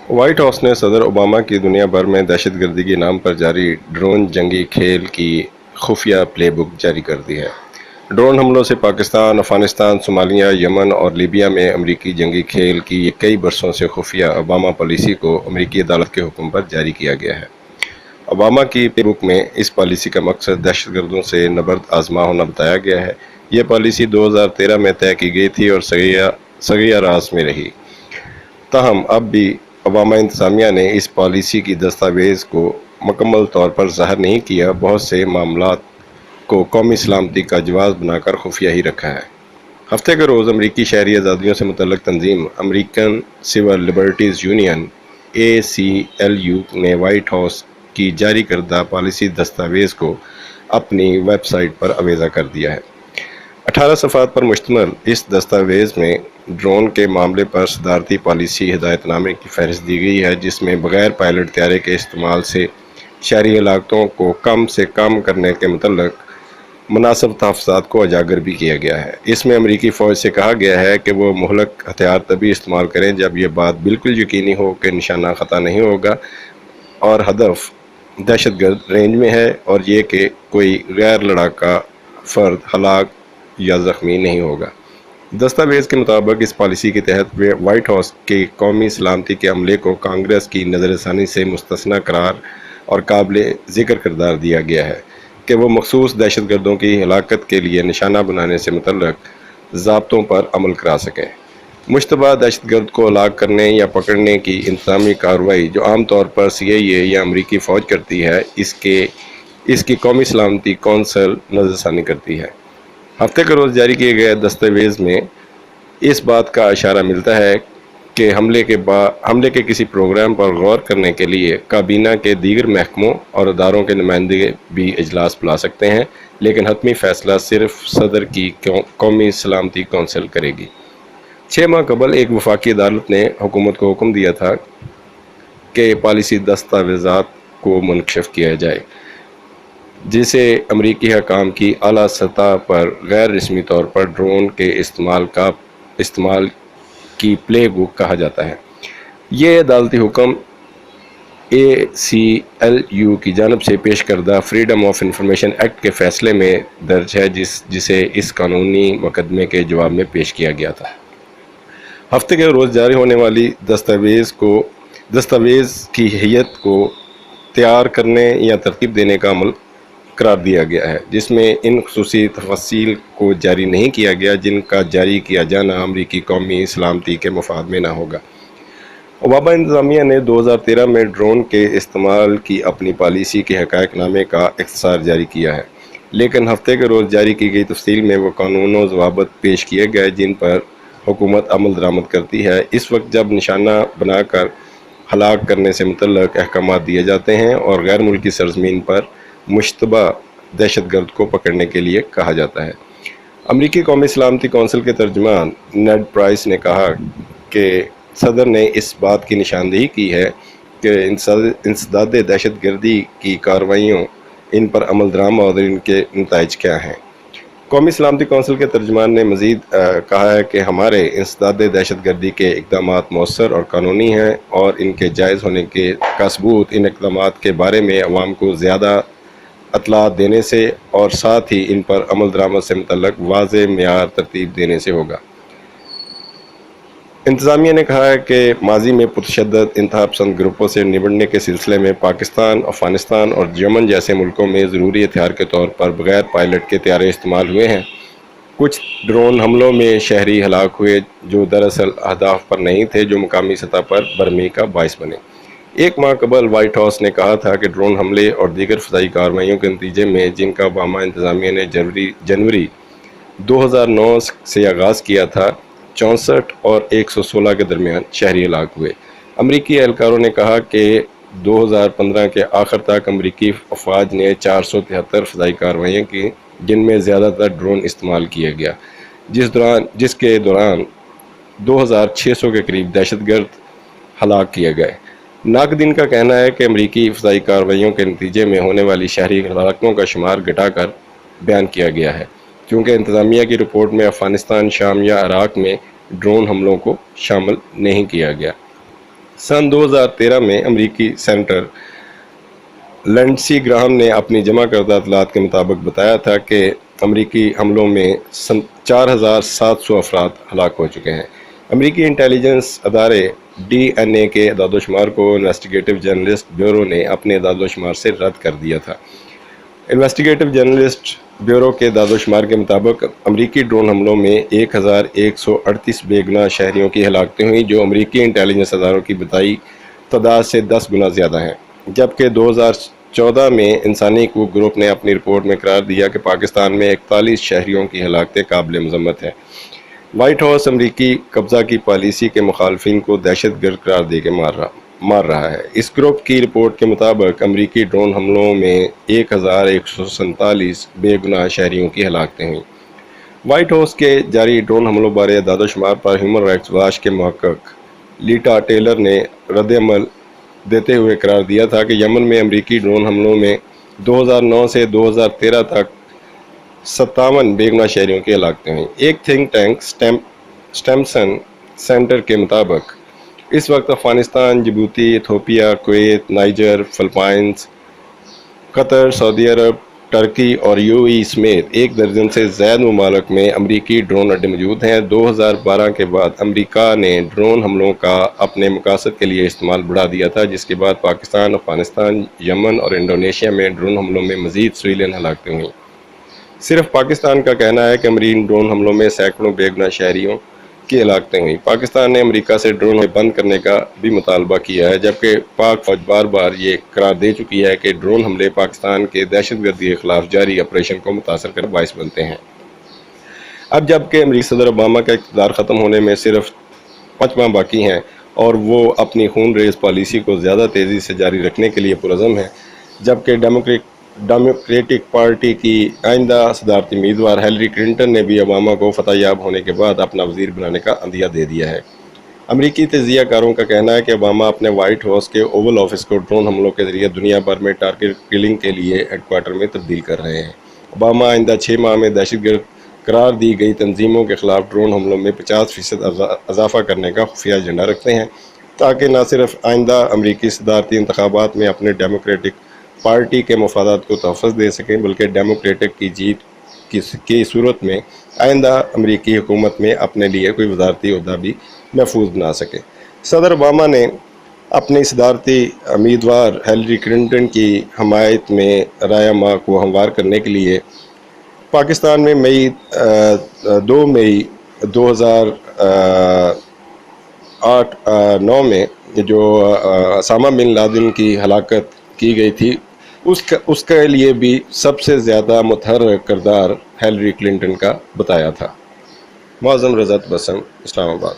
White house نے صدر Obama کی دنیا بھر میں دہشت گردی کے نام پر جاری ڈرون جنگی کھیل کی خفیہ پلے بک جاری کر دی ہے۔ ڈرون حملوں سے پاکستان، افغانستان، صومالیہ، یمن اور لیبیا میں امریکی جنگی کھیل کی کئی برسوں سے خفیہ اوباما پالیسی کو امریکی عدالت کے حکم پر جاری کیا گیا ہے۔ اوباما کی پلے بک میں اس پالیسی کا مقصد دہشت گردوں سے نبرد آزما ہونا بتایا گیا ہے۔ یہ پالیسی 2013 میں طے کی گئی تھی اور صغیرہ راز میں رہی۔ تاہم اب بھی اوباما انتظامیہ نے اس پالیسی کی دستاویز کو مکمل طور پر ظاہر نہیں کیا، بہت سے معاملات کو قومی سلامتی کا جواز بنا کر خفیہ ہی رکھا ہے۔ ہفتے کے روز امریکی شہری آزادیوں سے متعلق تنظیم American civil liberties union (ACLU) نے وائٹ ہاؤس کی جاری کردہ پالیسی دستاویز کو اپنی ویب سائٹ پر آویزاں کر دیا ہے۔ 18 صفحات پر مشتمل اس دستاویز میں ڈرون کے معاملے پر صدارتی پالیسی ہدایت نامے کی فہرست دی گئی ہے، جس میں بغیر پائلٹ طیارے کے استعمال سے شہری ہلاکتوں کو کم سے کم کرنے کے متعلق مناسب تحفظات کو اجاگر بھی کیا گیا ہے۔ اس میں امریکی فوج سے کہا گیا ہے کہ وہ مہلک ہتھیار تبھی استعمال کریں جب یہ بات بالکل یقینی ہو کہ نشانہ خطا نہیں ہوگا اور ہدف دہشت گرد رینج میں ہے، اور یہ کہ کوئی غیر لڑاکا فرد ہلاک یا زخمی نہیں ہوگا۔ دستاویز کے مطابق اس پالیسی کے تحت وائٹ ہاؤس کے قومی سلامتی کے عملے کو کانگریس کی نظر ثانی سے مستثنی قرار اور قابل ذکر قرار دیا گیا ہے کہ وہ مخصوص دہشت گردوں کی ہلاکت کے لیے نشانہ بنانے سے متعلق ضابطوں پر عمل کرا سکیں۔ مشتبہ دہشت گرد کو ہلاک کرنے یا پکڑنے کی انتظامی کارروائی جو عام طور پر CIA یا امریکی فوج کرتی ہے، اس کی قومی سلامتی کونسل نظر ثانی کرتی ہے۔ ہفتے کے روز جاری کیے گئے دستاویز میں اس بات کا اشارہ ملتا ہے کہ حملے کے کسی پروگرام پر غور کرنے کے لیے کابینہ کے دیگر محکموں اور اداروں کے نمائندے بھی اجلاس بلا سکتے ہیں، لیکن حتمی فیصلہ صرف صدر کی قومی سلامتی کونسل کرے گی۔ 6 ماہ قبل ایک وفاقی عدالت نے حکومت کو حکم دیا تھا کہ پالیسی دستاویزات کو منکشف کیا جائے، جسے امریکی حکام کی اعلیٰ سطح پر غیر رسمی طور پر ڈرون کے استعمال کی پلے بک کہا جاتا ہے۔ یہ عدالتی حکم ACLU کی جانب سے پیش کردہ فریڈم آف انفارمیشن ایکٹ کے فیصلے میں درج ہے، جسے اس قانونی مقدمے کے جواب میں پیش کیا گیا تھا۔ ہفتے کے روز جاری ہونے والی دستاویز کی ہیئت کو تیار کرنے یا ترتیب دینے کا عمل قرار دیا گیا ہے، جس میں ان خصوصی تفاصیل کو جاری نہیں کیا گیا جن کا جاری کیا جانا امریکی قومی سلامتی کے مفاد میں نہ ہوگا۔ اوباما انتظامیہ نے 2013 میں ڈرون کے استعمال کی اپنی پالیسی کے حقائق نامے کا اختصار جاری کیا ہے، لیکن ہفتے کے روز جاری کی گئی تفصیل میں وہ قانون و ضوابط پیش کیے گئے جن پر حکومت عمل درآمد کرتی ہے۔ اس وقت جب نشانہ بنا کر ہلاک کرنے سے متعلق احکامات دیے جاتے ہیں اور غیر ملکی سرزمین پر مشتبہ دہشت گرد کو پکڑنے کے لیے کہا جاتا ہے۔ امریکی قومی سلامتی کونسل کے ترجمان نیڈ پرائس نے کہا کہ صدر نے اس بات کی نشاندہی کی ہے کہ انسداد دہشت گردی کی کارروائیوں، ان پر عمل درآمد اور ان کے نتائج کیا ہیں۔ قومی سلامتی کونسل کے ترجمان نے مزید کہا ہے کہ ہمارے انسداد دہشت گردی کے اقدامات مؤثر اور قانونی ہیں، اور ان کے جائز ہونے کا ثبوت ان اقدامات کے بارے میں عوام کو زیادہ اطلاعات دینے سے اور ساتھ ہی ان پر عمل درآمد سے متعلق واضح معیار ترتیب دینے سے ہوگا۔ انتظامیہ نے کہا ہے کہ ماضی میں پرتشدد انتہا پسند گروپوں سے نمٹنے کے سلسلے میں پاکستان، افغانستان اور یمن جیسے ملکوں میں ضروری ہتھیار کے طور پر بغیر پائلٹ کے طیارے استعمال ہوئے ہیں۔ کچھ ڈرون حملوں میں شہری ہلاک ہوئے جو دراصل اہداف پر نہیں تھے، جو مقامی سطح پر برہمی کا باعث بنے۔ 1 ماہ قبل وائٹ ہاؤس نے کہا تھا کہ ڈرون حملے اور دیگر فضائی کارروائیوں کے نتیجے میں، جن کا اوباما انتظامیہ نے جنوری 2009 سے آغاز کیا تھا، 64 اور 116 کے درمیان شہری ہلاک ہوئے۔ امریکی اہلکاروں نے کہا کہ 2015 کے آخر تک امریکی افواج نے 473 فضائی کارروائیاں کی، جن میں زیادہ تر ڈرون استعمال کیا گیا، جس کے دوران 2600 کے قریب دہشت گرد ہلاک کیے گئے۔ ناقدین کا کہنا ہے کہ امریکی فضائی کارروائیوں کے نتیجے میں ہونے والی شہری ہلاکتوں کا شمار گھٹا کر بیان کیا گیا ہے، کیونکہ انتظامیہ کی رپورٹ میں افغانستان، شام یا عراق میں ڈرون حملوں کو شامل نہیں کیا گیا۔ سن 2013 میں امریکی سینیٹر لنڈسی گراہم نے اپنی جمع کردہ اطلاعات کے مطابق بتایا تھا کہ امریکی حملوں میں 4700 افراد ہلاک ہو چکے ہیں۔ امریکی انٹیلیجنس ادارے ڈی این اے کے اعداد و شمار کو انویسٹیگیٹو جرنلسٹ بیورو نے اپنے اعداد و شمار سے رد کر دیا تھا۔ انویسٹیگیٹو جرنلسٹ بیورو کے اعداد و شمار کے مطابق امریکی ڈرون حملوں میں 1138 بے گناہ شہریوں کی ہلاکتیں ہوئیں، جو امریکی انٹیلیجنس اداروں کی بتائی تعداد سے 10 گنا زیادہ ہیں، جبکہ 2014 میں انسانی حقوق گروپ نے اپنی رپورٹ میں قرار دیا کہ پاکستان میں 41 شہریوں کی ہلاکتیں قابل مذمت ہیں۔ وائٹ ہاؤس امریکی قبضہ کی پالیسی کے مخالفین کو دہشت گرد قرار دے کے مار رہا ہے۔ اس گروپ کی رپورٹ کے مطابق امریکی ڈرون حملوں میں 1147 بے گناہ شہریوں کی ہلاکتیں ہوئیں۔ وائٹ ہاؤس کے جاری ڈرون حملوں بارے اعداد و شمار پر ہیومن رائٹس واچ کے محقق لیٹا ٹیلر نے رد عمل دیتے ہوئے قرار دیا تھا کہ یمن میں امریکی ڈرون حملوں میں 2009 سے 2013 تک 57 بے گناہ شہریوں کی ہلاکتیں ہوئیں۔ ایک تھنک ٹینک سٹیمسن سینٹر کے مطابق اس وقت Afghanistan, Djibouti, Ethiopia, Kuwait, Niger, Philippines, Qatar, Saudi Arab, Turkey اور یو اے ای سمیت 1 درجن سے زائد ممالک میں امریکی ڈرون اڈے موجود ہیں۔ 2012 کے بعد امریکہ نے ڈرون حملوں کا اپنے مقاصد کے لیے استعمال بڑھا دیا تھا، جس کے بعد پاکستان، افغانستان، یمن اور انڈونیشیا میں ڈرون حملوں میں مزید سویلین ہلاکتیں ہوئیں۔ صرف پاکستان کا کہنا ہے کہ امریکی ڈرون حملوں میں سینکڑوں بے گناہ شہریوں کی ہلاکتیں ہوئیں۔ پاکستان نے امریکہ سے ڈرون بند کرنے کا بھی مطالبہ کیا ہے، جبکہ پاک فوج بار بار یہ قرار دے چکی ہے کہ ڈرون حملے پاکستان کے دہشت گردی کے خلاف جاری آپریشن کو متاثر کرنے کا باعث بنتے ہیں۔ اب جبکہ امریکی صدر اوباما کا اقتدار ختم ہونے میں صرف 5 ماہ باقی ہیں اور وہ اپنی خون ریز پالیسی کو زیادہ تیزی سے جاری رکھنے کے لیے پرعزم ہیں، جبکہ ڈیموکریٹک پارٹی کی آئندہ صدارتی امیدوار ہیلری کلنٹن نے بھی اوباما کو فتح یاب ہونے کے بعد اپنا وزیر بنانے کا عندیہ دے دیا ہے۔ امریکی تجزیہ کاروں کا کہنا ہے کہ اوباما اپنے وائٹ ہاؤس کے اوول آفس کو ڈرون حملوں کے ذریعے دنیا بھر میں ٹارگٹ کلنگ کے لیے ہیڈ کوارٹر میں تبدیل کر رہے ہیں۔ اوباما آئندہ 6 ماہ میں دہشت گرد قرار دی گئی تنظیموں کے خلاف ڈرون حملوں میں 50% اضافہ کرنے کا خفیہ ایجنڈا رکھتے ہیں، تاکہ نہ صرف آئندہ امریکی صدارتی انتخابات میں اپنے ڈیموکریٹک پارٹی کے مفادات کو تحفظ دے سکیں، بلکہ ڈیموکریٹک کی جیت کی صورت میں آئندہ امریکی حکومت میں اپنے لیے کوئی وزارتی عہدہ بھی محفوظ بنا سکے۔ صدر اوباما نے اپنی صدارتی امیدوار ہیلری کلنٹن کی حمایت میں رائے عامہ کو ہموار کرنے کے لیے پاکستان میں 2 مئی 2009 میں جو اسامہ بن لادن کی ہلاکت کی گئی تھی، اس کے لیے بھی سب سے زیادہ متحرک کردار ہیلری کلنٹن کا بتایا تھا۔ معظم رضا بسم، اسلام آباد۔